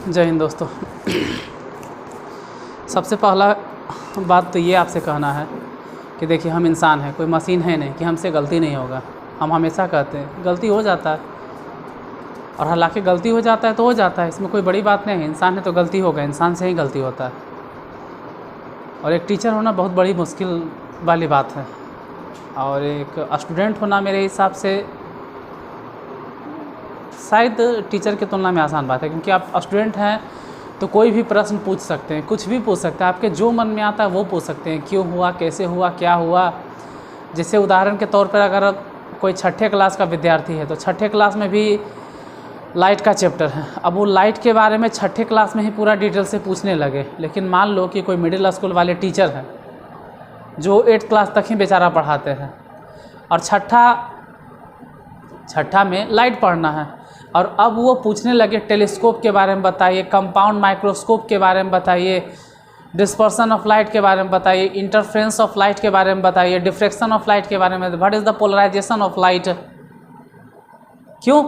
जय हिंद दोस्तों। सबसे पहला बात तो ये आपसे कहना है कि देखिए, हम इंसान हैं, कोई मशीन है नहीं कि हमसे गलती नहीं होगा। हम हमेशा कहते हैं गलती हो जाता है, और हालांकि गलती हो जाता है तो हो जाता है, इसमें कोई बड़ी बात नहीं है। इंसान है तो गलती होगा, इंसान से ही गलती होता है। और एक टीचर होना बहुत बड़ी मुश्किल वाली बात है, और एक स्टूडेंट होना मेरे हिसाब से शायद टीचर की तुलना में आसान बात है, क्योंकि आप स्टूडेंट हैं तो कोई भी प्रश्न पूछ सकते हैं, कुछ भी पूछ सकते हैं, आपके जो मन में आता है वो पूछ सकते हैं। क्यों हुआ, कैसे हुआ, क्या हुआ। जैसे उदाहरण के तौर पर अगर कोई छठे क्लास का विद्यार्थी है तो छठे क्लास में भी लाइट का चैप्टर है। अब वो लाइट के बारे में छठे क्लास में ही पूरा डिटेल से पूछने लगे, लेकिन मान लो कि कोई मिडिल स्कूल वाले टीचर हैं जो 8th क्लास तक ही बेचारा पढ़ाते हैं, और छठा में लाइट पढ़ना है, और अब वो पूछने लगे टेलीस्कोप के बारे में बताइए, कंपाउंड माइक्रोस्कोप के बारे में बताइए, डिस्पर्सन ऑफ लाइट के बारे में बताइए, इंटरफ्रेंस ऑफ लाइट के बारे में बताइए, डिफ्रैक्शन ऑफ लाइट के बारे में, what is the polarisation of light. क्यों?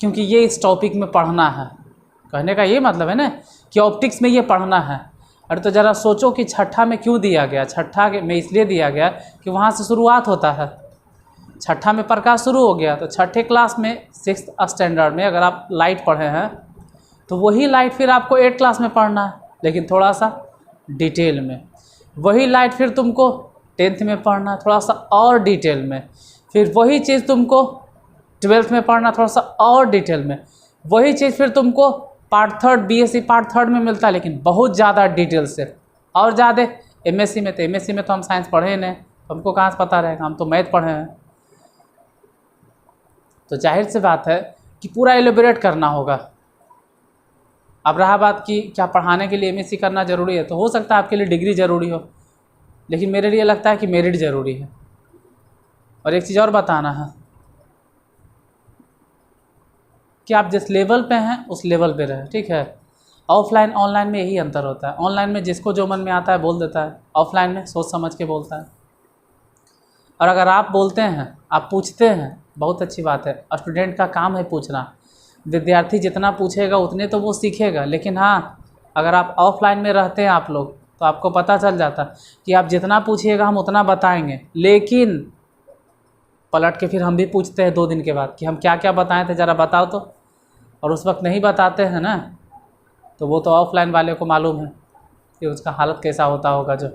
क्योंकि ये इस टॉपिक में पढ़ना है। कहने का ये मतलब है ना कि ऑप्टिक्स में ये पढ़ना है। अरे तो ज़रा सोचो कि छठा में क्यों दिया गया। छठा में इसलिए दिया गया कि वहाँ से शुरुआत होता है। छठा में प्रकाश शुरू हो गया, तो छठे क्लास में 6th स्टैंडर्ड में अगर आप लाइट पढ़े हैं तो वही लाइट फिर आपको 8th क्लास में पढ़ना है, लेकिन थोड़ा सा डिटेल में। वही लाइट फिर तुमको 10th में पढ़ना है, थोड़ा सा और डिटेल में। फिर वही चीज़ तुमको 12th में पढ़ना, थोड़ा सा और डिटेल में। वही चीज़ फिर तुमको पार्ट 3 BSc पार्ट 3 में मिलता है, लेकिन बहुत ज़्यादा डिटेल से और ज़्यादा। MSc में तो हम साइंस पढ़े ही नहीं, तो हमको कहाँ से पता रहेगा, हम तो मैथ पढ़े हैं। तो जाहिर सी बात है कि पूरा एलेबोरेट करना होगा। अब रहा बात कि क्या पढ़ाने के लिए MSc करना ज़रूरी है, तो हो सकता है आपके लिए डिग्री ज़रूरी हो, लेकिन मेरे लिए लगता है कि मेरिट ज़रूरी है। और एक चीज़ और बताना है कि आप जिस लेवल पे हैं उस लेवल पे रहें, ठीक है। ऑफलाइन ऑनलाइन में यही अंतर होता है। ऑनलाइन में जिसको जो मन में आता है बोल देता है, ऑफलाइन में सोच समझ के बोलता है। और अगर आप बोलते हैं, आप पूछते हैं, बहुत अच्छी बात है। स्टूडेंट का काम है पूछना। विद्यार्थी जितना पूछेगा उतने तो वो सीखेगा, लेकिन हाँ, अगर आप ऑफलाइन में रहते हैं आप लोग, तो आपको पता चल जाता कि आप जितना पूछिएगा हम उतना बताएंगे, लेकिन पलट के फिर हम भी पूछते हैं 2 दिन के बाद कि हम क्या क्या बताए थे, ज़रा बताओ तो। और उस वक्त नहीं बताते हैं ना, तो वो तो ऑफलाइन वाले को मालूम है कि उसका हालत कैसा होता होगा जो।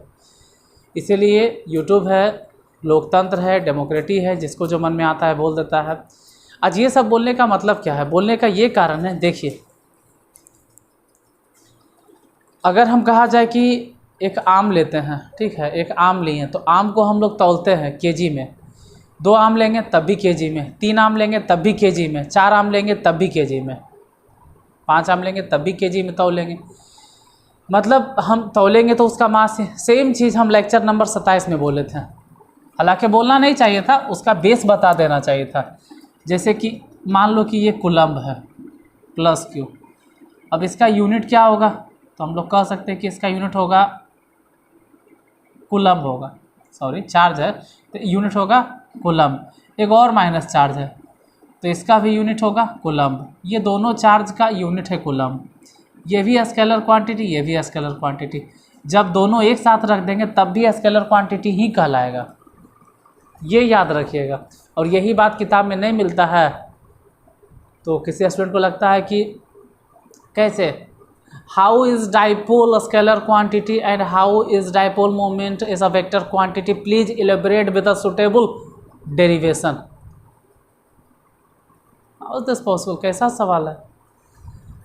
इसीलिए यूट्यूब है, लोकतंत्र है, डेमोक्रेसी है, जिसको जो मन में आता है बोल देता है। आज ये सब बोलने का मतलब क्या है? बोलने का ये कारण है, देखिए, अगर हम कहा जाए कि एक आम लेते हैं, ठीक है, एक आम लिए तो आम को हम लोग तौलते हैं केजी में। 2 आम लेंगे तब भी केजी में, 3 आम लेंगे तब भी केजी में, 4 आम लेंगे तब भी केजी में, 5 आम लेंगे तब भी केजी में तौलेंगे। मतलब हम तौलेंगे तो उसका मास। सेम चीज़ हम लेक्चर नंबर 27 में बोले थे। हालांकि बोलना नहीं चाहिए था, उसका बेस बता देना चाहिए था। जैसे कि मान लो कि ये कूलम्ब है प्लस Q। अब इसका यूनिट क्या होगा, तो हम लोग कह सकते हैं कि इसका यूनिट होगा कूलम्ब होगा, सॉरी चार्ज है तो यूनिट होगा कूलम्ब। एक और माइनस चार्ज है तो इसका भी यूनिट होगा कूलम्ब। ये दोनों चार्ज का यूनिट है कूलम्ब। ये भी स्केलर क्वांटिटी, ये भी स्केलर क्वांटिटी। जब दोनों एक साथ रख देंगे तब भी स्केलर क्वांटिटी ही कहलाएगा, ये याद रखिएगा। और यही बात किताब में नहीं मिलता है, तो किसी स्टूडेंट को लगता है कि कैसे, how is dipole scalar quantity and how is dipole moment is a vector quantity, please elaborate with a suitable derivation. How is this possible? कैसा सवाल है।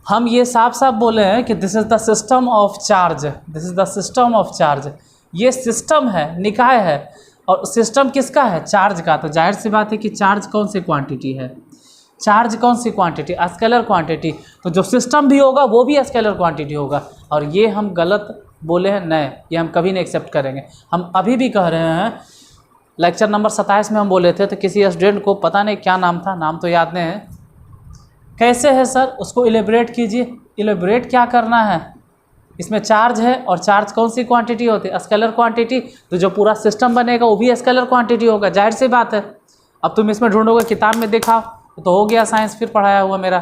हम ये साफ साफ बोले हैं कि this is the system of charge, this is the system of charge. ये सिस्टम है, निकाय है, और सिस्टम किसका है? चार्ज का। तो जाहिर सी बात है कि चार्ज कौन सी क्वांटिटी है? चार्ज कौन सी क्वांटिटी? Scalar quantity. तो जो सिस्टम भी होगा वो भी स्केलर क्वांटिटी होगा। और ये हम गलत बोले हैं, नहीं, ये हम कभी नहीं एक्सेप्ट करेंगे। हम अभी भी कह रहे हैं, लेक्चर नंबर 27 में हम बोले थे, तो किसी स्टूडेंट को पता नहीं क्या नाम था, नाम तो याद नहीं है, कैसे है सर, उसको इलेबोरेट कीजिए। इलेबोरेट क्या करना है? इसमें चार्ज है, और चार्ज कौन सी क्वांटिटी होती है? Scalar quantity. तो जो पूरा सिस्टम बनेगा वो भी स्केलर क्वांटिटी होगा, जाहिर सी बात है। अब तुम इसमें ढूंढोगे, किताब में दिखाओ, तो हो गया साइंस फिर पढ़ाया हुआ मेरा।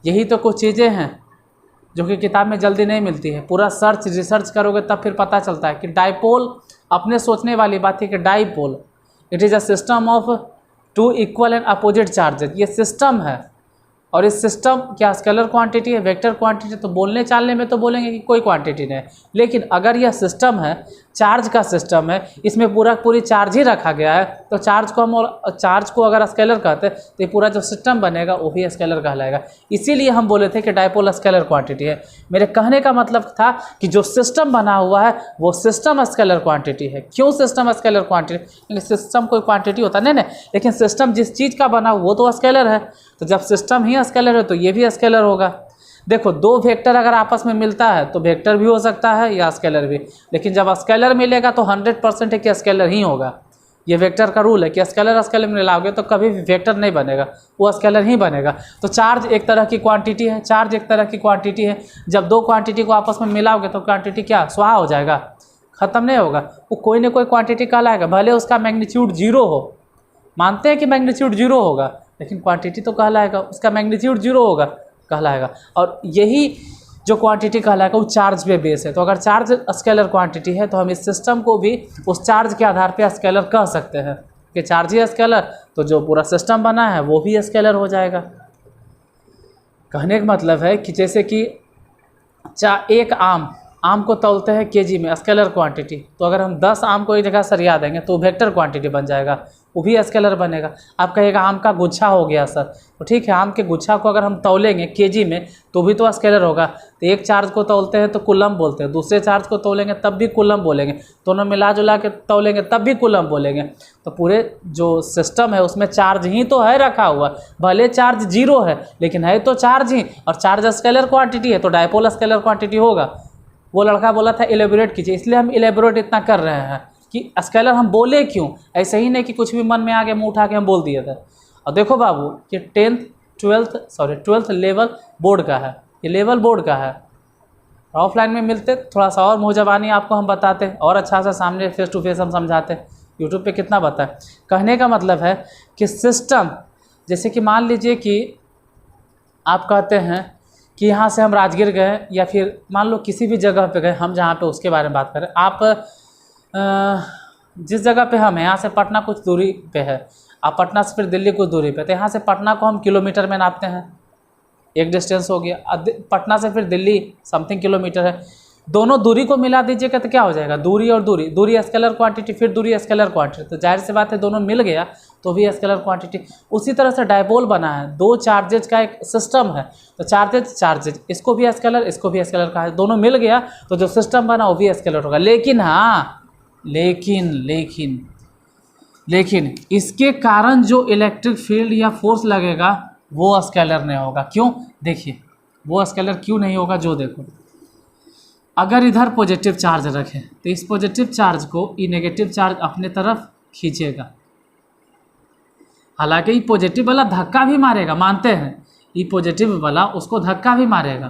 यही तो कुछ चीज़ें हैं जो कि किताब में जल्दी नहीं मिलती है। पूरा रिसर्च करोगे तब फिर पता चलता है कि डाइपोल, अपने सोचने वाली बात है कि dipole it is a system of two equal and opposite charges. ये सिस्टम है और इस सिस्टम क्या स्केलर क्वांटिटी है, वेक्टर क्वांटिटी? तो बोलने चालने में तो बोलेंगे कि कोई क्वांटिटी नहीं है, लेकिन अगर यह सिस्टम है, चार्ज का सिस्टम है, इसमें पूरी चार्ज ही रखा गया है, तो चार्ज को अगर स्केलर कहते हैं तो ये पूरा जो सिस्टम बनेगा वो भी स्केलर कहलाएगा। इसीलिए हम बोले थे कि डाइपोल स्केलर क्वांटिटी है। मेरे कहने का मतलब था कि जो सिस्टम बना हुआ है वो सिस्टम स्केलर क्वांटिटी है। क्यों सिस्टम स्केलर क्वांटिटी? क्योंकि सिस्टम कोई क्वांटिटी होता नहीं, लेकिन सिस्टम जिस चीज़ का बना वो तो स्केलर है, तो जब सिस्टम ही स्केलर है तो ये भी स्केलर होगा। देखो, दो वेक्टर अगर आपस में मिलता है तो वेक्टर भी हो सकता है या स्केलर भी, लेकिन जब स्केलर मिलेगा तो 100% है कि स्केलर ही होगा। ये वेक्टर का रूल है कि स्केलर में मिलाओगे तो कभी भी वेक्टर नहीं बनेगा, वो स्केलर ही बनेगा। तो चार्ज एक तरह की क्वांटिटी है, जब दो क्वांटिटी को आपस में मिलाओगे तो क्वांटिटी क्या स्वाहा हो जाएगा, ख़त्म नहीं होगा, वो कोई ना कोई क्वांटिटी कहलाएगा, भले उसका मैग्नीट्यूड 0 हो। मानते हैं कि मैग्नीट्यूड 0 होगा, लेकिन क्वांटिटी तो कहलाएगा, उसका मैग्नीट्यूड 0 होगा कहलाएगा। और यही जो क्वांटिटी कहलाएगा वो चार्ज पे बेस है। तो अगर चार्ज स्केलर क्वांटिटी है तो हम इस सिस्टम को भी उस चार्ज के आधार पे स्केलर कह सकते हैं कि चार्ज ही स्केलर, तो जो पूरा सिस्टम बना है वो भी स्केलर हो जाएगा। कहने का मतलब है कि जैसे कि एक आम को तौलते हैं केजी में, स्केलर क्वांटिटी, तो अगर हम 10 आम को एक जगह सरिया देंगे तो वेक्टर क्वांटिटी बन जाएगा, वो भी स्केलर बनेगा। आप कहेगा आम का गुच्छा हो गया सर, तो ठीक है, आम के गुच्छा को अगर हम तौलेंगे केजी में तो भी तो स्केलर होगा। तो एक चार्ज को तौलते हैं तो कुलम बोलते हैं, दूसरे चार्ज को तौलेंगे तब भी कुलम बोलेंगे, दोनों मिला जुला के तौलेंगे तब भी कुलम बोलेंगे। तो पूरे जो सिस्टम है उसमें चार्ज ही तो है रखा हुआ, भले चार्ज 0 है लेकिन है तो चार्ज ही, और चार्ज स्केलर क्वांटिटी है तो डायपोल स्केलर क्वांटिटी होगा। वो लड़का बोला था एलेबोरेट कीजिए, इसलिए हम एलेबोरेट इतना कर रहे हैं कि स्केलर हम बोले क्यों, ऐसे ही नहीं कि कुछ भी मन में आ गया मुँह उठा के हम बोल दिए थे। और देखो बाबू, ये 12th लेवल बोर्ड का है, ये लेवल बोर्ड का है। ऑफलाइन में मिलते थोड़ा सा और मुँह ज़बानी आपको हम बताते और अच्छा सा सामने फेस टू फेस हम समझाते। यूट्यूब पे कितना बताए। कहने का मतलब है कि सिस्टम, जैसे कि मान लीजिए कि आप कहते हैं कि यहाँ से हम राजगीर गए, या फिर मान लो किसी भी जगह पे गए, हम जहाँ पे उसके बारे में बात करें। आप जिस जगह पे हम हैं, यहाँ से पटना कुछ दूरी पे है, आप पटना से फिर दिल्ली कुछ दूरी पे, तो यहाँ से पटना को हम किलोमीटर में नापते हैं, एक डिस्टेंस हो गया। पटना से फिर दिल्ली समथिंग किलोमीटर है, दोनों दूरी को मिला दीजिएगा तो क्या हो जाएगा, दूरी और दूरी स्केलर क्वांटिटी, फिर दूरी स्केलर क्वांटिटी, तो जाहिर सी बात है दोनों मिल गया तो भी स्केलर क्वांटिटी। उसी तरह से डायपोल बना है, दो चार्जेज का एक सिस्टम है, तो चार्जेज इसको भी स्केलर, इसको भी स्केलर का है, दोनों मिल गया तो जो सिस्टम बना वो भी स्केलर होगा। लेकिन हाँ, लेकिन इसके कारण जो इलेक्ट्रिक फील्ड या फोर्स लगेगा वो स्केलर नहीं होगा। क्यों? देखिए, वो स्केलर क्यों नहीं होगा, जो देखो, अगर इधर पॉजिटिव चार्ज रखें तो इस पॉजिटिव चार्ज को ये नेगेटिव चार्ज अपने तरफ खींचेगा। हालांकि ये पॉजिटिव वाला धक्का भी मारेगा, मानते हैं, ये पॉजिटिव वाला उसको धक्का भी मारेगा,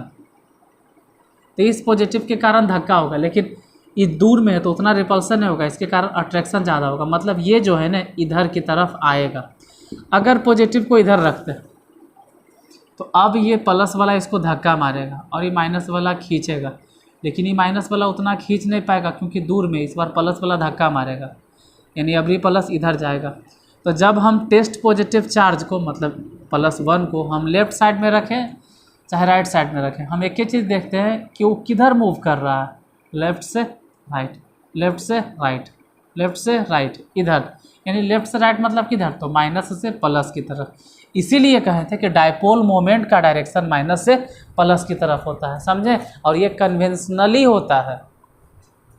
तो इस पॉजिटिव के कारण धक्का होगा, लेकिन ये दूर में है तो उतना रिपल्सन नहीं होगा, इसके कारण अट्रैक्शन ज़्यादा होगा। मतलब ये जो है ना इधर की तरफ आएगा। अगर पॉजिटिव को इधर रखते हैं तो अब ये प्लस वाला इसको धक्का मारेगा और ये माइनस वाला खींचेगा, लेकिन ये माइनस वाला उतना खींच नहीं पाएगा क्योंकि दूर में, इस बार प्लस वाला धक्का मारेगा, यानी अब ये प्लस इधर जाएगा। तो जब हम टेस्ट पॉजिटिव चार्ज को, मतलब +1 को हम लेफ़्ट साइड में रखें चाहे राइट साइड में रखें, हम एक ही चीज़ देखते हैं कि वो किधर मूव कर रहा है, लेफ़्ट से राइट, लेफ़्ट से राइट, लेफ़्ट से राइट, इधर, यानी लेफ़्ट से राइट मतलब किधर, तो माइनस से प्लस की तरफ। इसीलिए कहे थे कि डायपोल मोमेंट का डायरेक्शन माइनस से प्लस की तरफ होता है, समझे। और ये कन्वेंशनली होता है,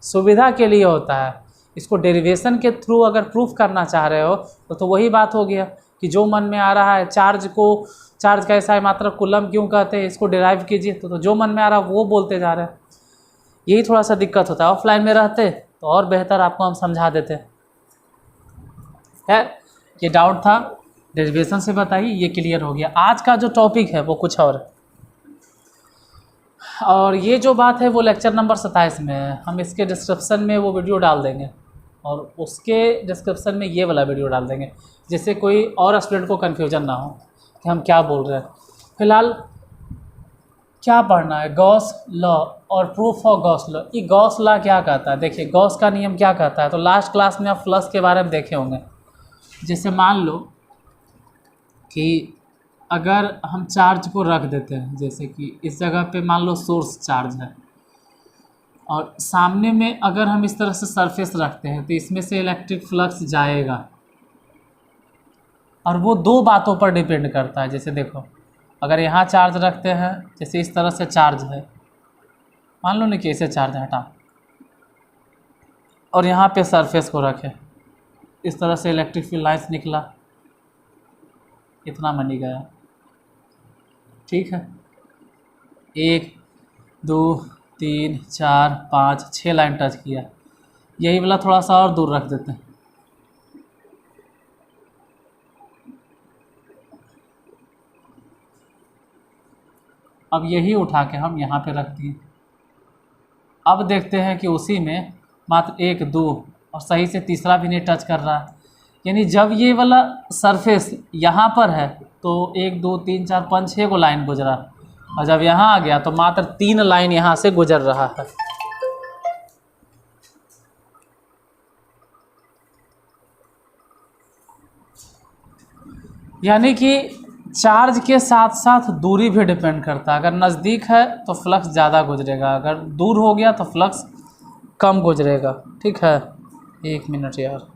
सुविधा के लिए होता है। इसको डेरिवेशन के थ्रू अगर प्रूफ करना चाह रहे हो तो वही बात हो गया कि जो मन में आ रहा है, चार्ज कैसा है, मात्रा कूलम क्यों कहते हैं, इसको डिराइव कीजिए, तो जो मन में आ रहा है वो बोलते जा रहे हैं। यही थोड़ा सा दिक्कत होता है। ऑफलाइन में रहते तो और बेहतर आपको हम समझा देते है। ये डाउट था, डेरिवेशन से बताइए, ये क्लियर हो गया। आज का जो टॉपिक है वो कुछ और है, और ये जो बात है वो लेक्चर नंबर 27 में है। हम इसके डिस्क्रिप्शन में वो वीडियो डाल देंगे और उसके डिस्क्रिप्शन में ये वाला वीडियो डाल देंगे, जिससे कोई और स्टूडेंट को कन्फ्यूजन ना हो कि हम क्या बोल रहे हैं। फिलहाल क्या पढ़ना है, गॉस लॉ और प्रूफ ऑफ गॉस लॉ। ये गॉस लॉ क्या कहता है, देखिए गॉस का नियम क्या कहता है, तो लास्ट क्लास में आप फ्लक्स के बारे में देखे होंगे। जैसे मान लो कि अगर हम चार्ज को रख देते हैं, जैसे कि इस जगह पे मान लो सोर्स चार्ज है, और सामने में अगर हम इस तरह से सरफेस रखते हैं तो इसमें से इलेक्ट्रिक फ्लक्स जाएगा, और वो दो बातों पर डिपेंड करता है। जैसे देखो, अगर यहाँ चार्ज रखते हैं, जैसे इस तरह से चार्ज है, मान लो नहीं कि ऐसे चार्ज हटा, और यहाँ पे सरफेस को रखें, इस तरह से इलेक्ट्रिक फील्ड लाइन्स निकला, इतना मनी गया, ठीक है। 1 2 3 4 5 6 लाइन टच किया, यही वाला थोड़ा सा और दूर रख देते हैं, अब यही उठा के हम यहाँ पे रख दिए। अब देखते हैं कि उसी में मात्र 1 2 और सही से तीसरा भी नहीं टच कर रहा है, यानी जब ये वाला सरफेस यहाँ पर है तो 1 2 3 4 5 6 को लाइन गुजरा, और जब यहाँ आ गया तो मात्र 3 लाइन यहाँ से गुजर रहा है। यानी कि चार्ज के साथ साथ दूरी भी डिपेंड करता है। अगर नज़दीक है तो फ्लक्स ज़्यादा गुजरेगा, अगर दूर हो गया तो फ्लक्स कम गुजरेगा, ठीक है। 1 मिनट यार,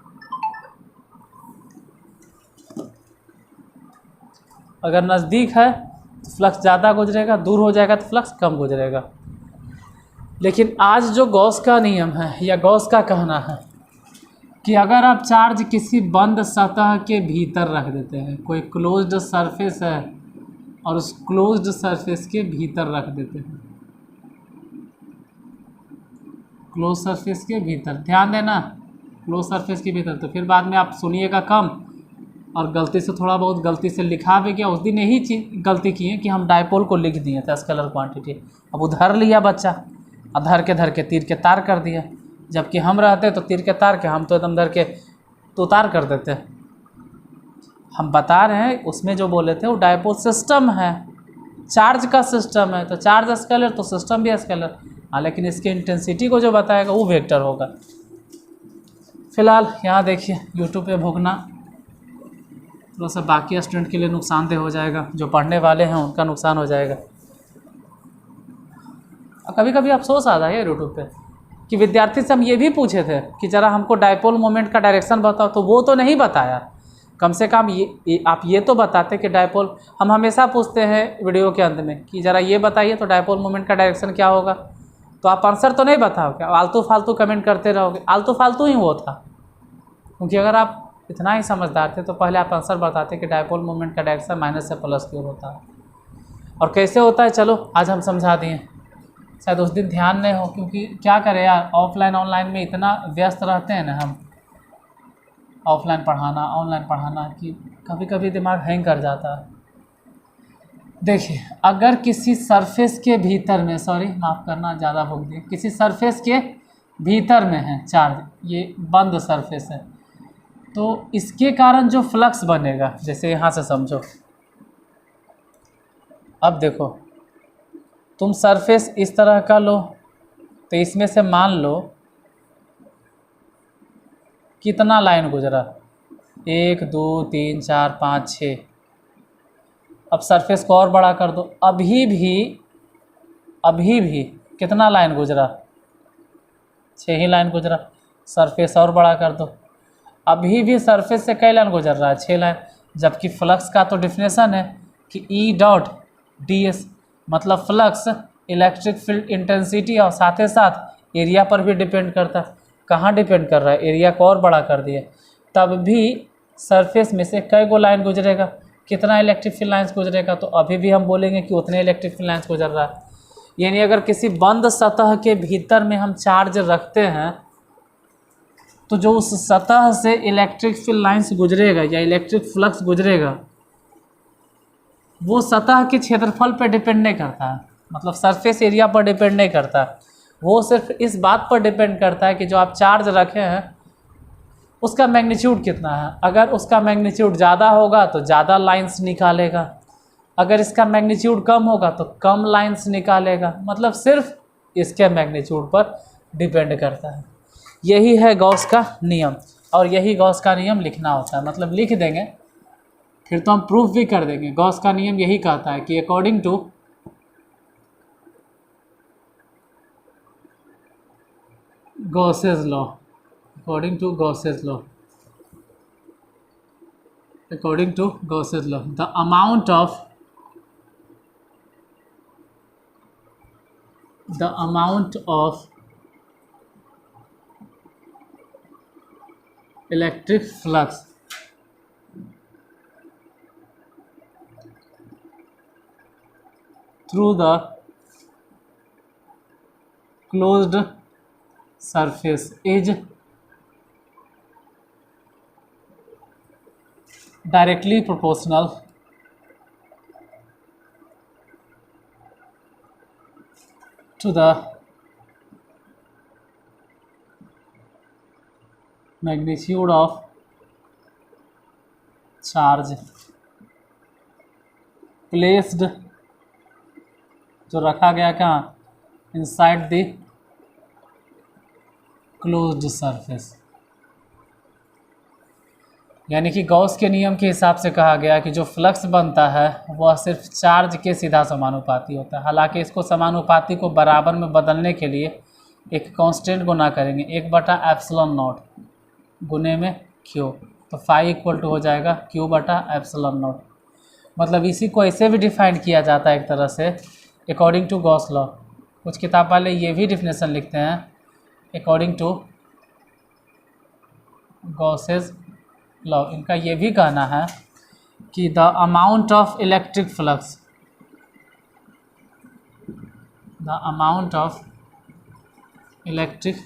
अगर नज़दीक है तो फ्लक्स ज़्यादा गुजरेगा, दूर हो जाएगा तो फ्लक्स कम गुजरेगा। लेकिन आज जो गॉस का नियम है या गॉस का कहना है कि अगर आप चार्ज किसी बंद सतह के भीतर रख देते हैं, कोई क्लोज्ड सरफेस है और उस क्लोज्ड सरफेस के भीतर रख देते हैं, क्लोज सरफेस के भीतर, ध्यान देना क्लोज सरफेस के भीतर, तो फिर बाद में आप सुनिएगा कम और गलती से थोड़ा बहुत गलती से लिखा भी गया। उस दिन यही चीज़ गलती की है कि हम डायपोल को लिख दिए थे स्केलर क्वांटिटी, अब उधर लिया बच्चा, अब धर के तीर के तार कर दिया, जबकि हम रहते तो तीर के तार के, हम तो एकदम धर के तो तार कर देते। हम बता रहे हैं उसमें जो बोले थे वो डायपोल सिस्टम है, चार्ज का सिस्टम है, तो चार्ज स्केलर तो सिस्टम भी स्केलर, हाँ, लेकिन इसकी इंटेंसिटी को जो बताएगा वो वेक्टर होगा। फिलहाल यहाँ देखिए यूट्यूब पे भोगना थोड़ा सा बाकी स्टूडेंट के लिए नुकसानदेह हो जाएगा, जो पढ़ने वाले हैं उनका नुकसान हो जाएगा। कभी कभी अफसोस आता है यूट्यूब पे कि विद्यार्थी से हम ये भी पूछे थे कि ज़रा हमको डायपोल मोमेंट का डायरेक्शन बताओ, तो वो तो नहीं बताया। कम से कम आप ये तो बताते कि डायपोल, हम हमेशा पूछते हैं वीडियो के अंत में कि ज़रा ये बताइए तो डायपोल मोमेंट का डायरेक्शन क्या होगा, तो आप आंसर तो नहीं बताओगे, आलतू फालतू कमेंट करते रहोगे। आलतू फालतू ही वो था, क्योंकि अगर आप इतना ही समझदार थे तो पहले आप आंसर बताते कि डायपोल मोमेंट का डायरेक्शन माइनस से प्लस की ओर होता है, और कैसे होता है चलो आज हम समझा दिए। शायद उस दिन ध्यान नहीं हो, क्योंकि क्या करें यार, ऑफलाइन ऑनलाइन में इतना व्यस्त रहते हैं ना हम, ऑफलाइन पढ़ाना ऑनलाइन पढ़ाना, कि कभी कभी दिमाग हैंग कर जाता है। देखिए अगर किसी सरफेस के भीतर में, सॉरी माफ़ करना ज़्यादा भूल दिए, किसी सरफेस के भीतर में है चार्ज, ये बंद सरफेस है, तो इसके कारण जो फ्लक्स बनेगा, जैसे यहाँ से समझो, अब देखो तुम सरफेस इस तरह का लो, तो इसमें से मान लो कितना लाइन गुजरा, 1 2 3 4 5 6। अब सरफेस को और बड़ा कर दो, अभी भी कितना लाइन गुजरा, 6 ही लाइन गुजरा। सरफेस और बड़ा कर दो, अभी भी सरफेस से कई लाइन गुजर रहा है, 6 लाइन। जबकि फ्लक्स का तो डिफिनेशन है कि ई डॉट डी एस, मतलब फ्लक्स इलेक्ट्रिक फील्ड इंटेंसिटी और साथ ही साथ एरिया पर भी डिपेंड करता है। कहाँ डिपेंड कर रहा है, एरिया को और बड़ा कर दिया, तब भी सरफेस में से कई गो लाइन गुजरेगा, कितना इलेक्ट्रिक फील्ड लाइन्स गुजरेगा, तो अभी भी हम बोलेंगे कि उतने इलेक्ट्रिक फील्ड लाइन्स गुजर रहा है। यानी अगर किसी बंद सतह के भीतर में हम चार्ज रखते हैं तो जो उस सतह से इलेक्ट्रिक फील्ड लाइन्स गुजरेगा या इलेक्ट्रिक फ्लक्स गुजरेगा, वो सतह के क्षेत्रफल पर डिपेंड नहीं करता है, मतलब सरफेस एरिया पर डिपेंड नहीं करता, वो सिर्फ इस बात पर डिपेंड करता है कि जो आप चार्ज रखे हैं उसका मैग्नीट्यूड कितना है। अगर उसका मैग्नीट्यूड ज़्यादा होगा तो ज़्यादा लाइंस निकालेगा, अगर इसका मैग्नीट्यूड कम होगा तो कम लाइंस निकालेगा, मतलब सिर्फ इसके मैग्नीट्यूड पर डिपेंड करता है। यही है गॉस का नियम, और यही गॉस का नियम लिखना होता है, मतलब लिख देंगे फिर तो हम प्रूफ भी कर देंगे। गॉस का नियम यही कहता है कि according to Gauss's law, according to Gauss's law, according to Gauss's law, the amount of electric flux through the closed surface is directly proportional to the magnitude of charge placed, जो रखा गया कहाँ, inside the closed surface। यानी कि Gauss के नियम के हिसाब से कहा गया कि जो फ्लक्स बनता है वह सिर्फ चार्ज के सीधा समानुपाती होता है। हालांकि इसको समानुपाती को बराबर में बदलने के लिए एक कांस्टेंट गुना करेंगे, 1/एप्सिलॉन नॉट गुने में क्यू, तो फाई इक्वल टू हो जाएगा Q/एप्सिलॉन नॉट। मतलब इसी को ऐसे भी डिफाइन किया जाता है एक तरह से, अकॉर्डिंग टू गॉस लॉ। कुछ किताब वाले ये भी डिफिनेशन लिखते हैं, अकॉर्डिंग टू गॉसेस लॉ। इनका ये भी कहना है कि the amount of electric flux, the amount of electric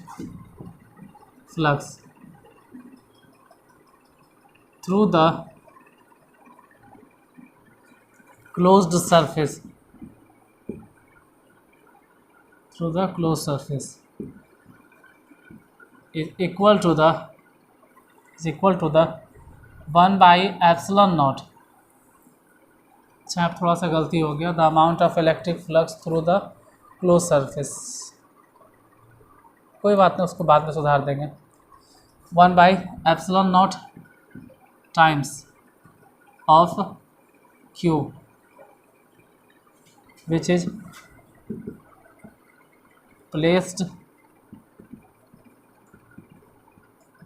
flux through the closed surface, through the closed surface is equal to the 1/एप्सिलॉन नॉट। अच्छा, थोड़ा सा गलती हो गया, the amount of electric flux through the close surface, कोई बात नहीं, उसको बाद में सुधार देंगे। 1/एप्सिलॉन naught times of Q which is placed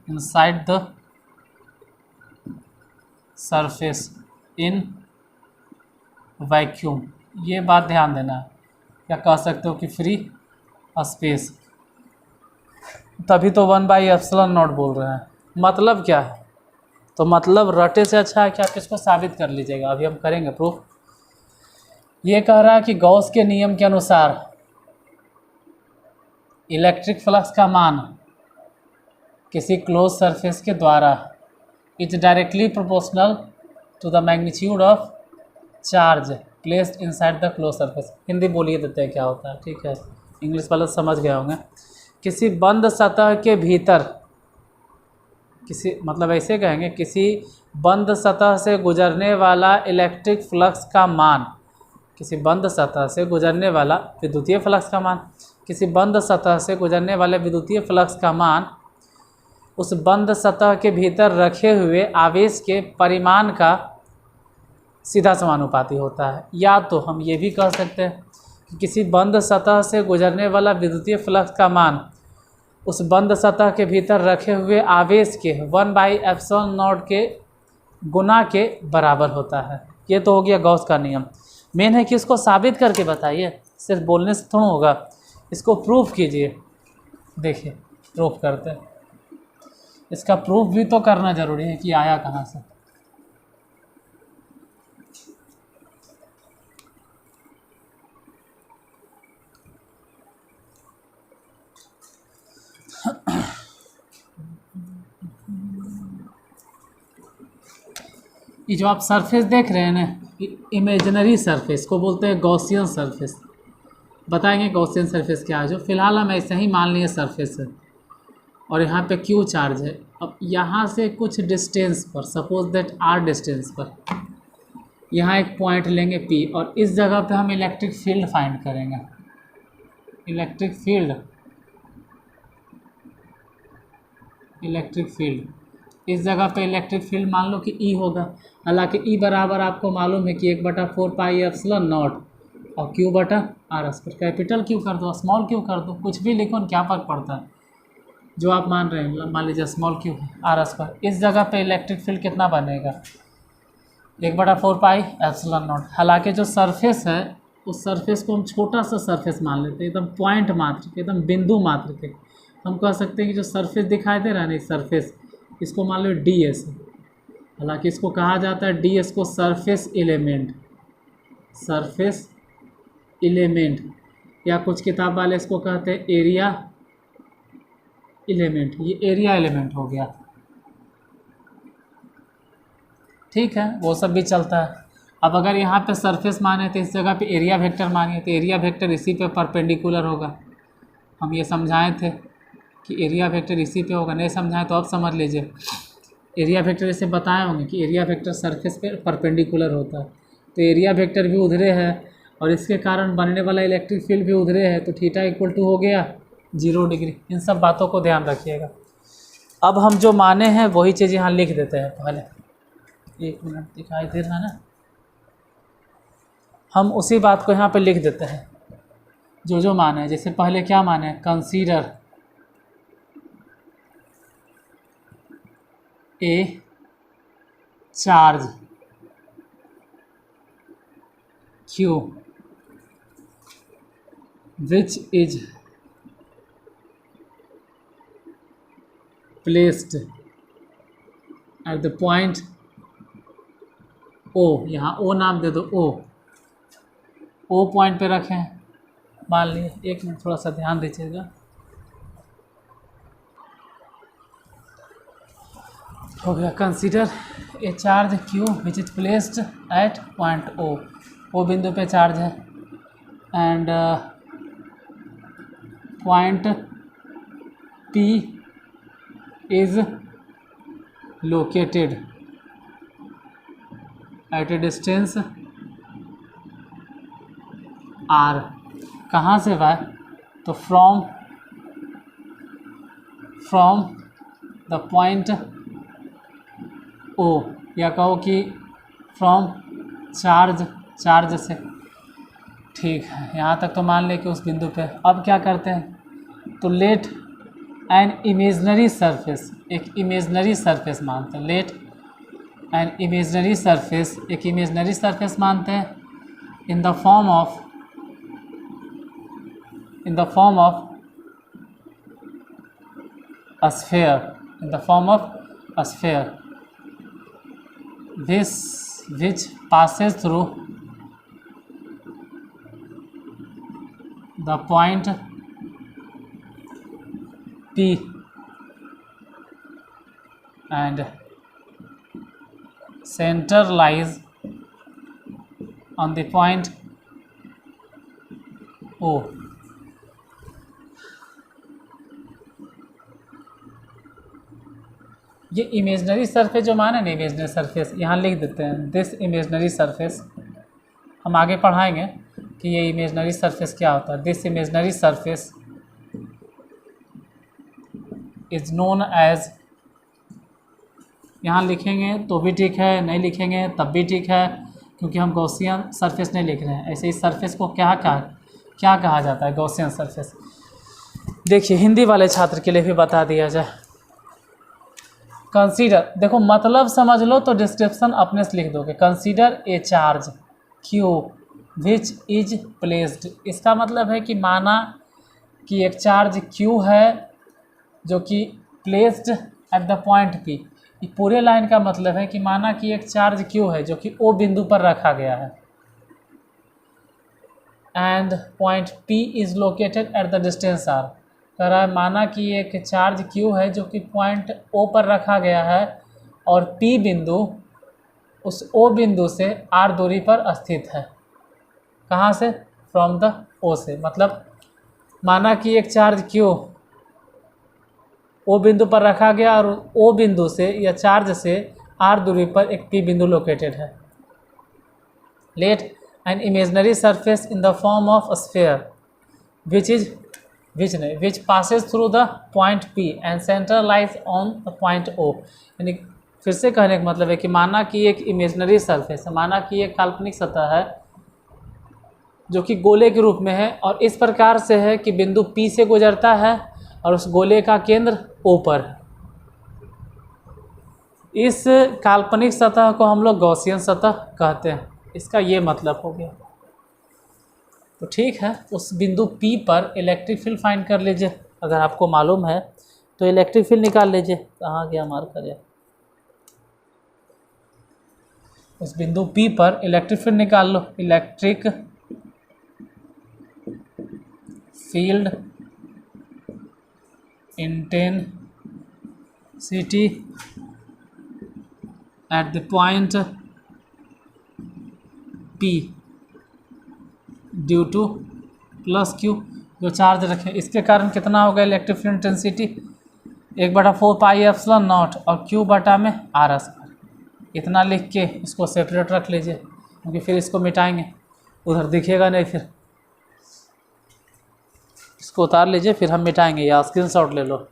inside the surface in vacuum। ये बात ध्यान देना, या कह सकते हो कि फ्री स्पेस, तभी तो 1/एप्सिलॉन नॉट बोल रहे हैं। मतलब क्या है, तो मतलब रटे से अच्छा है कि आप इसको साबित कर लीजिएगा, अभी हम करेंगे प्रूफ। ये कह रहा है कि गॉस के नियम के अनुसार इलेक्ट्रिक फ्लक्स का मान किसी क्लोज सरफेस के द्वारा is directly proportional to the magnitude of charge placed inside the close surface. Hindi बोलिए देते हैं क्या होता है, ठीक है, इंग्लिश वाले समझ गए होंगे। किसी बंद सतह के भीतर, किसी मतलब ऐसे कहेंगे, किसी बंद सतह से गुजरने वाला इलेक्ट्रिक फ्लक्स का मान, किसी बंद सतह से गुजरने वाला विद्युतीय फ्लक्स का मान, किसी बंद सतह से गुजरने वाले विद्युतीय फ्लक्स का मान उस बंद सतह के भीतर रखे हुए आवेश के परिमाण का सीधा समानुपाती होता है। या तो हम ये भी कह सकते हैं कि किसी बंद सतह से गुजरने वाला विद्युतीय फ्लक्स का मान उस बंद सतह के भीतर रखे हुए आवेश के 1/एप्सिलॉन नॉट के गुना के बराबर होता है। ये तो हो गया गॉस का नियम। मेन है कि इसको साबित करके बताइए, सिर्फ बोलने से थोड़ा होगा, इसको प्रूफ कीजिए। देखिए प्रूफ करते हैं, इसका प्रूफ भी तो करना ज़रूरी है कि आया कहाँ से। ये जो आप सरफेस देख रहे हैं ना, इमेजिनरी सरफेस को बोलते हैं गॉसियन सरफेस। बताएंगे गॉसियन सरफेस क्या है। जो फिलहाल हम ऐसे ही मान लिए सरफेस है और यहाँ पे क्यू चार्ज है। अब यहाँ से कुछ डिस्टेंस पर, सपोज दैट आर डिस्टेंस पर यहाँ एक पॉइंट लेंगे P और इस जगह पे हम इलेक्ट्रिक फील्ड फाइंड करेंगे। इलेक्ट्रिक फील्ड इस जगह पे इलेक्ट्रिक फील्ड मान लो कि E होगा। हालांकि E बराबर आपको मालूम है कि 1/4 पाई एप्सिलॉन नॉट और Q बटा आर स्क्वायर। कैपिटल क्यू कर दो, स्मॉल क्यू कर दो, कुछ भी लिखो, क्या फ़र्क पड़ता है, जो आप मान रहे हैं। मान लीजिए स्मॉल क्यू आर स्क्वायर। इस जगह पे इलेक्ट्रिक फील्ड कितना बनेगा? 1/4 पाई एप्सिलॉन नॉट। हालांकि जो सरफेस है उस सरफेस को हम छोटा सा सरफेस मान लेते हैं, एकदम पॉइंट मात्र के, एकदम बिंदु मात्र के। हम कह सकते हैं कि जो सरफेस दिखाई दे रहा है ना, सरफेस, इसको मान लो DS। हालांकि इसको कहा जाता है DS को सरफेस एलिमेंट, या कुछ किताब वाले इसको कहते हैं एरिया एलिमेंट। ये एरिया एलिमेंट हो गया, ठीक है, वो सब भी चलता है। अब अगर यहाँ पे सरफेस माने तो इस जगह पे एरिया वेक्टर मानिए, तो एरिया वेक्टर इसी पे परपेंडिकुलर होगा। हम ये समझाए थे कि एरिया वेक्टर इसी पे होगा, नहीं समझाए तो अब समझ लीजिए। एरिया वेक्टर ऐसे बताए होंगे कि एरिया वेक्टर सरफेस पे परपेंडिकुलर होता है, तो एरिया वेक्टर भी उधरे है और इसके कारण बनने वाला इलेक्ट्रिक फील्ड भी उधरे है, तो थीटा इक्वल टू हो गया 0 डिग्री। इन सब बातों को ध्यान रखिएगा। अब हम जो माने हैं वही चीज़ यहाँ लिख देते हैं। पहले 1 मिनट, दिखाई दे रहा है ना, हम उसी बात को यहाँ पे लिख देते हैं जो माने हैं। जैसे पहले क्या माने, consider a charge Q which is placed at the point O। यहाँ O नाम दे दो, O पॉइंट पे रखें। मान लिए, 1 मिनट थोड़ा सा ध्यान दीजिएगा। हो गया, consider a charge Q which is placed at point O बिंदु पे चार्ज है, and point P is located at A distance R। कहाँ से भाई? तो फ्रॉम द पॉइंट O, या कहो कि फ्रॉम चार्ज से। ठीक है, यहाँ तक तो मान ले कि उस बिंदु पे। अब क्या करते हैं, तो लेट एन इमेजनरी सरफेस, एक इमेजनरी सरफेस मानते हैं। लेट एन इमेजनरी सरफेस, एक इमेजनरी सरफेस मानते हैं इन the form of a sphere, which passes through the point P and center lies on the point O। ये इमेजनरी सरफेस जो माने ना, इमेजनरी सरफेस यहाँ लिख देते हैं, दिस इमेजनरी सरफेस। हम आगे पढ़ाएंगे कि ये इमेजनरी सरफेस क्या होता है। This imaginary surface is known as, यहाँ लिखेंगे तो भी ठीक है, नहीं लिखेंगे तब भी ठीक है, क्योंकि हम गॉसियन सरफेस नहीं लिख रहे हैं। ऐसे इस सरफेस को क्या कहा जाता है? Gaussian surface. देखिए, हिंदी वाले छात्र के लिए भी बता दिया जाए। कंसीडर, देखो मतलब समझ लो तो डिस्क्रिप्शन अपने से लिख दोगे। Consider a charge Q which is placed, इसका मतलब है कि माना कि एक चार्ज Q है जो कि placed at the point P। ये पूरे लाइन का मतलब है कि माना कि एक चार्ज Q है जो कि O बिंदु पर रखा गया है, and point P is located at the distance R। कह रहा है माना कि एक चार्ज Q है जो कि पॉइंट O पर रखा गया है और P बिंदु उस O बिंदु से R दूरी पर स्थित है। कहाँ से? फ्रॉम द O से। मतलब माना कि एक चार्ज Q O बिंदु पर रखा गया और O बिंदु से या चार्ज से R दूरी पर एक P बिंदु लोकेटेड है। Let an imaginary surface in the form of sphere which passes through the point P and center lies on the point O। यानी फिर से कहने का मतलब है कि माना कि एक इमेजनरी सरफेस है, माना कि एक काल्पनिक सतह है जो कि गोले के रूप में है और इस प्रकार से है कि बिंदु P से गुजरता है और उस गोले का केंद्र O पर है। इस काल्पनिक सतह को हम लोग गॉसियन सतह कहते हैं। इसका ये मतलब हो गया। तो ठीक है, उस बिंदु P पर इलेक्ट्रिक फील्ड फाइंड कर लीजिए। अगर आपको मालूम है तो इलेक्ट्रिक फील्ड निकाल लीजिए। कहाँ गया मार्कर? उस बिंदु P पर इलेक्ट्रिक फील्ड निकाल लो। Electric field intensity at the point P due to plus Q, जो चार्ज रखें इसके कारण कितना होगा electric field intensity? 1/4 pi epsilon naught और Q बटा में R स्क्वायर। इतना लिख के इसको सेपरेट रख लीजिए क्योंकि फिर इसको मिटाएंगे, उधर दिखेगा नहीं। फिर इसको उतार लीजिए, फिर हम मिटाएंगे, या स्क्रीनशॉट ले लो।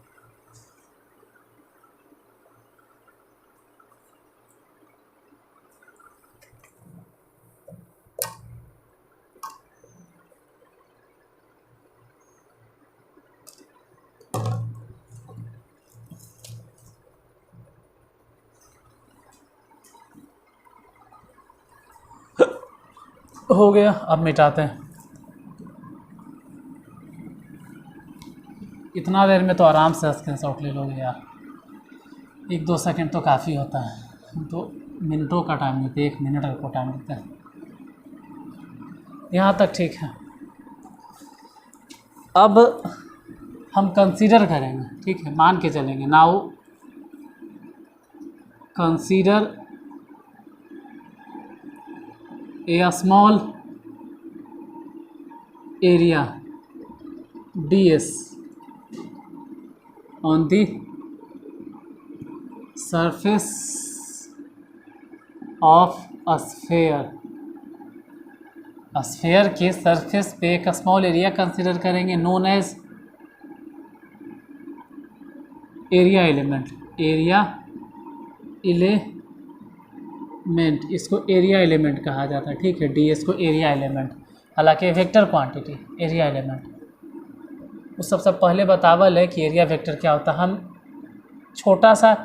हो गया, अब मिटाते हैं। इतना देर में तो आराम से स्क्रीनशॉट ले लोगे यार, 1-2 सेकंड तो काफ़ी होता है। हम तो मिनटों का टाइम देते हैं, 1 मिनट को टाइम देते हैं। यहाँ तक ठीक है। अब हम कंसीडर करेंगे, ठीक है, मान के चलेंगे। Now consider a small area ds on the surface of a sphere। Sphere के सरफेस पे एक स्मॉल एरिया कंसीडर करेंगे known as area element. Area element, इसको एरिया एलिमेंट कहा जाता है, ठीक है। ds को एरिया एलिमेंट, हालांकि वेक्टर क्वांटिटी एरिया एलिमेंट। उस सबसे पहले बतावल है कि एरिया वेक्टर क्या होता है। हम छोटा सा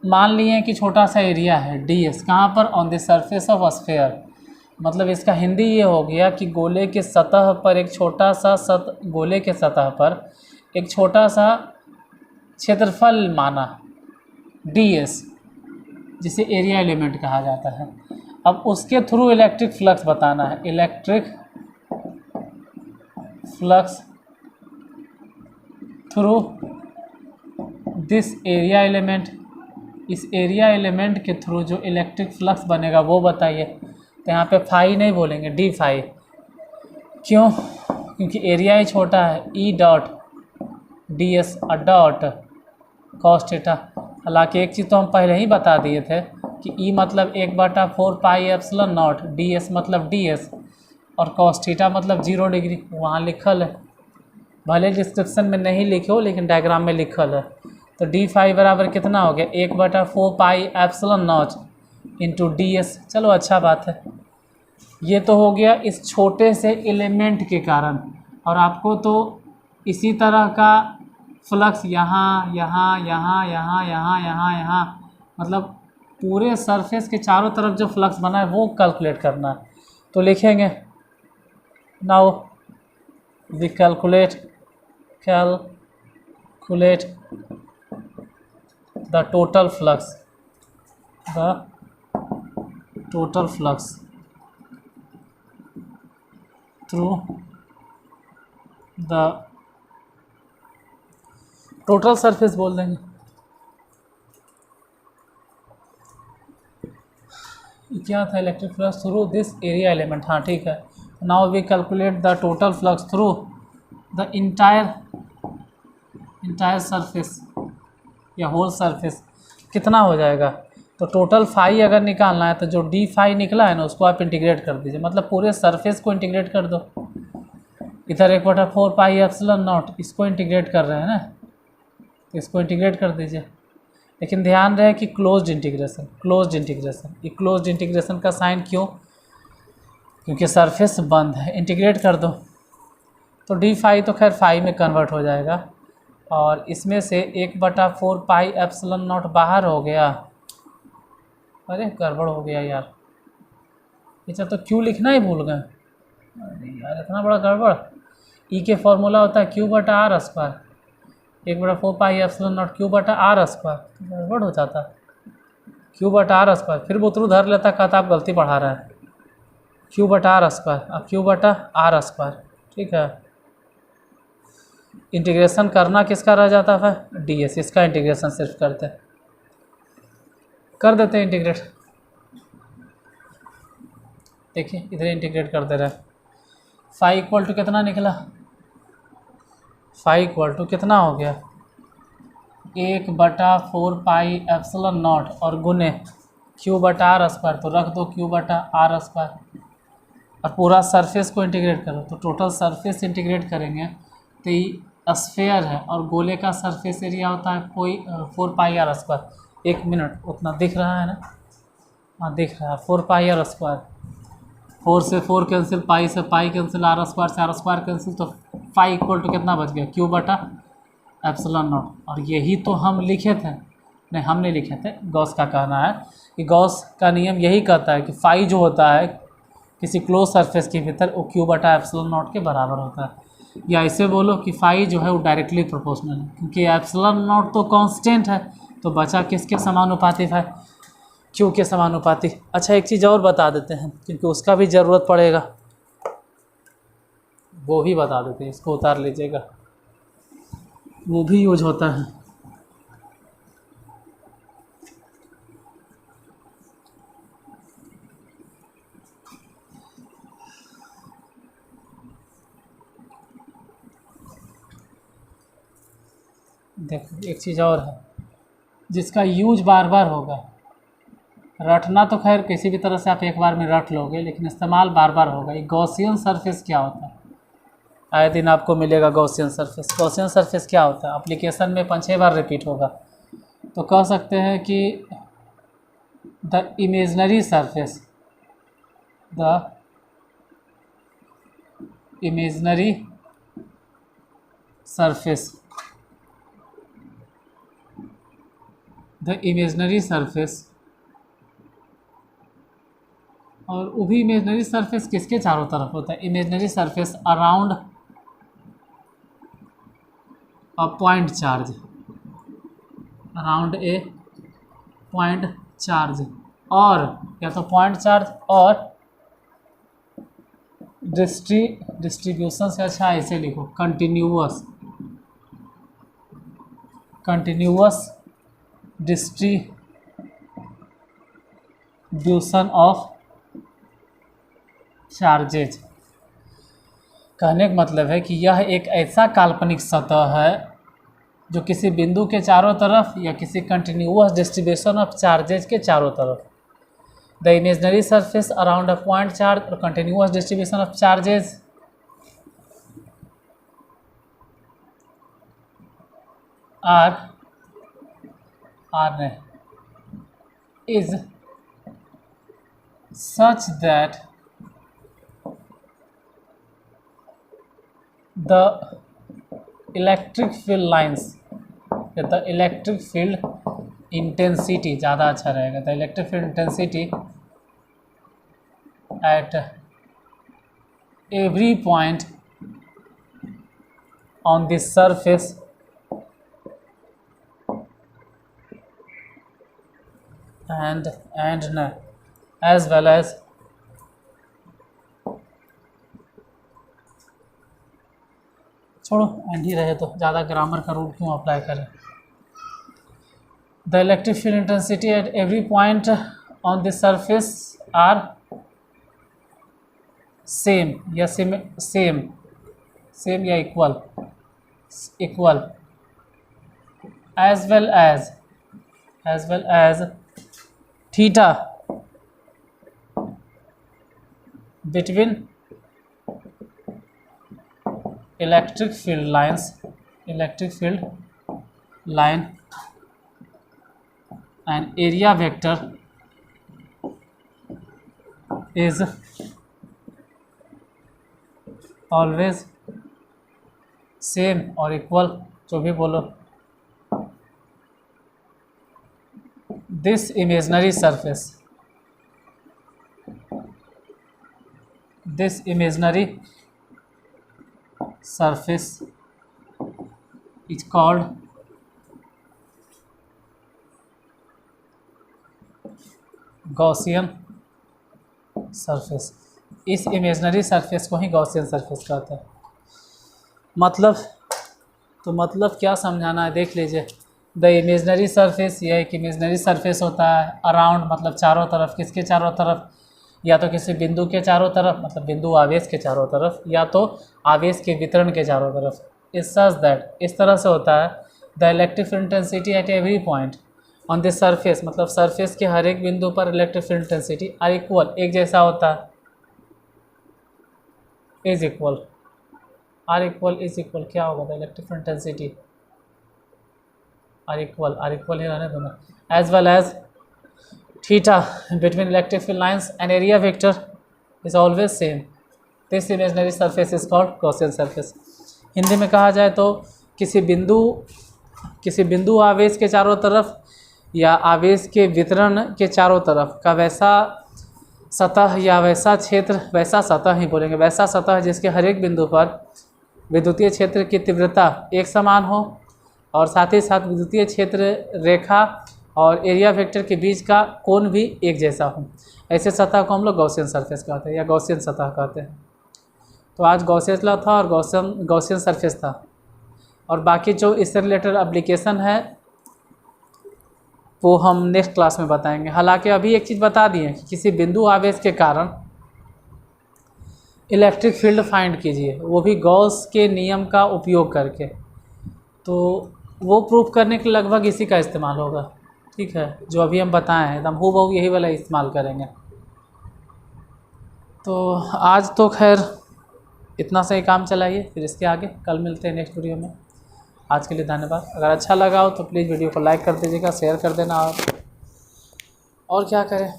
मान लिए कि छोटा सा एरिया है ds, कहाँ पर? On the surface of sphere. मतलब इसका हिंदी ये हो गया कि गोले के सतह पर एक छोटा सा गोले के सतह पर एक छोटा सा क्षेत्रफल माना ds, जिसे एरिया एलिमेंट कहा जाता है। अब उसके थ्रू इलेक्ट्रिक फ्लक्स बताना है। Electric flux through this area element. इस एरिया एलिमेंट के थ्रू जो इलेक्ट्रिक फ्लक्स बनेगा वो बताइए। तो यहाँ पे फाई नहीं बोलेंगे, डी फाई। क्यों? क्योंकि एरिया ही छोटा है। E dot D S dot cos theta. हालांकि एक चीज़ तो हम पहले ही बता दिए थे कि ई मतलब 1/4 pi epsilon not, D S मतलब डी एस और कॉस थीटा मतलब 0 डिग्री। वहाँ लिखल है, भले डिस्क्रिप्शन में नहीं लिखे हो लेकिन डायग्राम में लिखल है। तो डी फाई बराबर कितना हो गया? 1/4 pi epsilon not into D S. चलो अच्छा बात है। ये तो हो गया इस छोटे से एलिमेंट के कारण। और आपको तो इसी तरह का फ्लक्स यहाँ यहाँ यहाँ यहाँ यहाँ यहाँ यहाँ मतलब पूरे सरफेस के चारों तरफ जो फ्लक्स बना है वो कैलकुलेट करना है। तो लिखेंगे now we calculate the total flux through the total surface बोल देंगे। क्या था? Electric flux through this area element. हाँ ठीक है। Now we calculate the total flux through the entire surface या होल सरफेस। कितना हो जाएगा? तो टोटल फाई अगर निकालना है तो जो डी फाई निकला है ना उसको आप इंटीग्रेट कर दीजिए, मतलब पूरे सरफेस को इंटीग्रेट कर दो। इधर 1/4 पाई एप्सिलॉन नॉट इसको इंटीग्रेट कर रहे हैं ना, तो इसको इंटीग्रेट कर दीजिए। लेकिन ध्यान रहे कि क्लोज्ड इंटीग्रेशन, क्लोज्ड इंटीग्रेशन, ये क्लोज्ड इंटीग्रेशन का साइन क्यों, क्योंकि सरफेस बंद है। इंटीग्रेट कर दो तो डी फाई तो खैर फाई में कन्वर्ट हो जाएगा, और इसमें से 1/4 पाई एप्सिलॉन नॉट बाहर हो गया। अरे गड़बड़ हो गया यार, अच्छा तो क्यू लिखना ही भूल गए। अरे यार इतना बड़ा गड़बड़। ई के फॉर्मूला होता है Q/r², 1/4 pi epsilon not Q/r², गड़बड़ हो जाता Q/r²। फिर बुतरू धर लेता, कहता आप गलती पढ़ा रहे हैं। Q/r², अब Q/r², ठीक है। इंटीग्रेशन करना किसका रह जाता है, ds, इसका इंटीग्रेशन सिर्फ करते कर देते हैं इंटीग्रेट। देखिए इधर इंटीग्रेट कर दे रहे हैं। फाई इक्वल टू कितना निकला, फाई इक्वल टू कितना हो गया 1/4 पाई एप्सिलॉन नॉट और गुने Q/r², तो रख दो Q/r², और पूरा सरफेस को इंटीग्रेट करो। तो टोटल सरफेस इंटीग्रेट करेंगे तो ये स्फेयर है और गोले का सरफेस एरिया होता है 4 पाई r²। एक मिनट, उतना दिख रहा है ना, हाँ दिख रहा है 4 पाई r²। 4 से 4 कैंसिल, पाई से पाई कैंसिल, r² से r² कैंसिल, तो फाई इक्वल टू कितना बच गया Q/एप्सिलॉन नॉट। और यही तो हम लिखे थे, नहीं हम नहीं लिखे थे, गॉस का कहना है कि गॉस का नियम यही कहता है कि फाई जो होता है किसी क्लोज सरफेस के भीतर वो Q/एप्सिलॉन नॉट के बराबर होता है। या ऐसे बोलो कि फाई जो है वो डायरेक्टली प्रोपोर्शनल है, क्योंकि एप्सिलॉन नॉट तो कांस्टेंट है, तो बचा किसके समानुपाती है, Q के समानुपाती। अच्छा एक चीज़ और बता देते हैं, क्योंकि उसका भी ज़रूरत पड़ेगा, वो भी बता देते हैं, इसको उतार लीजिएगा, वो भी यूज होता है। देखो एक चीज़ और है जिसका यूज बार बार होगा, रटना तो खैर किसी भी तरह से आप एक बार में रट लोगे, लेकिन इस्तेमाल बार बार होगा। ये गॉसियन सरफेस क्या होता है, आए दिन आपको मिलेगा गॉसियन सरफेस। गॉसियन सरफेस क्या होता है, एप्लीकेशन में 5-6 बार रिपीट होगा। तो कह सकते हैं कि the imaginary surface, the imaginary surface, the imaginary surface. और वो भी इमेजनरी सरफेस किसके चारों तरफ होता है, imaginary surface around a point charge, around a point charge, और या तो पॉइंट चार्ज और डिस्ट्रीब्यूशन से अच्छा ऐसे लिखो, continuous, continuous distribution of charges. कहने का मतलब है कि यह एक ऐसा काल्पनिक सतह है जो किसी बिंदु के चारों तरफ या किसी कंटिन्यूअस डिस्ट्रीब्यूशन ऑफ चार्जेज के चारों तरफ, the imaginary surface around a point charge और continuous distribution of charges is such that the electric field lines, the electric field intensity ज़्यादा अच्छा रहेगा, the electric field intensity at every point on the surface and as well as छोड़ो and ही रहे, तो ज़्यादा grammar का rule क्यों अप्लाई करें। The electric field intensity at every point on the surface are same या सेम या equal as well as theta between electric field line and area vector is always same और equal, जो भी बोलो। This imaginary surface is called Gaussian surface. इस imaginary surface को ही Gaussian surface कहते हैं। मतलब क्या समझाना है, देख लीजिए। द इमेजनरी सरफेस, यह एक इमेजनरी सरफेस होता है अराउंड, मतलब चारों तरफ। किसके चारों तरफ? या तो किसी बिंदु के चारों तरफ, मतलब बिंदु आवेश के चारों तरफ, या तो आवेश के वितरण के चारों तरफ। इस सच दैट, इस तरह से होता है। The electric field intensity at every point on this surface, मतलब सरफेस के हर एक बिंदु पर electric field intensity are equal, एक जैसा होता है। Is equal, are equal is equal क्या होगा? The electric field intensity are equal ही रहने दोनों। As well as theta between electric field lines and area vector is always same. This imaginary surface is called Gaussian surface. Hindi में कहा जाए तो किसी बिंदु आवेश के चारों तरफ या आवेश के वितरण के चारों तरफ का वैसा सतह या वैसा क्षेत्र, वैसा सतह ही बोलेंगे, वैसा सतह जिसके हर एक बिंदु पर विद्युतीय क्षेत्र की तीव्रता एक समान हो और साथ ही साथ विद्युतीय क्षेत्र रेखा और एरिया वेक्टर के बीच का कोण भी एक जैसा हो। ऐसे सतह को हम लोग गॉसियन सरफेस कहते हैं या गॉसियन सतह कहते हैं। तो आज गॉसियन लॉ था और गॉसियन सरफेस था, और बाकी जो इससे रिलेटेड एप्लीकेशन है वो हम नेक्स्ट क्लास में बताएंगे। हालांकि अभी एक चीज़ बता दिए कि किसी बिंदु आवेश के कारण इलेक्ट्रिक फील्ड फाइंड कीजिए, वो भी गॉस के नियम का उपयोग करके। तो वो प्रूफ करने के लगभग इसी का इस्तेमाल होगा, ठीक है, जो अभी हम बताए हैं एकदम हूबहू यही वाला इस्तेमाल करेंगे। तो आज तो खैर इतना से ही काम चलाइए, फिर इसके आगे कल मिलते हैं नेक्स्ट वीडियो में। आज के लिए धन्यवाद। अगर अच्छा लगा हो तो प्लीज़ वीडियो को लाइक कर दीजिएगा, शेयर कर देना, और क्या करें,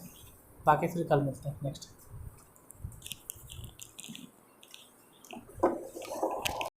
बाकी फिर कल मिलते हैं नेक्स्ट।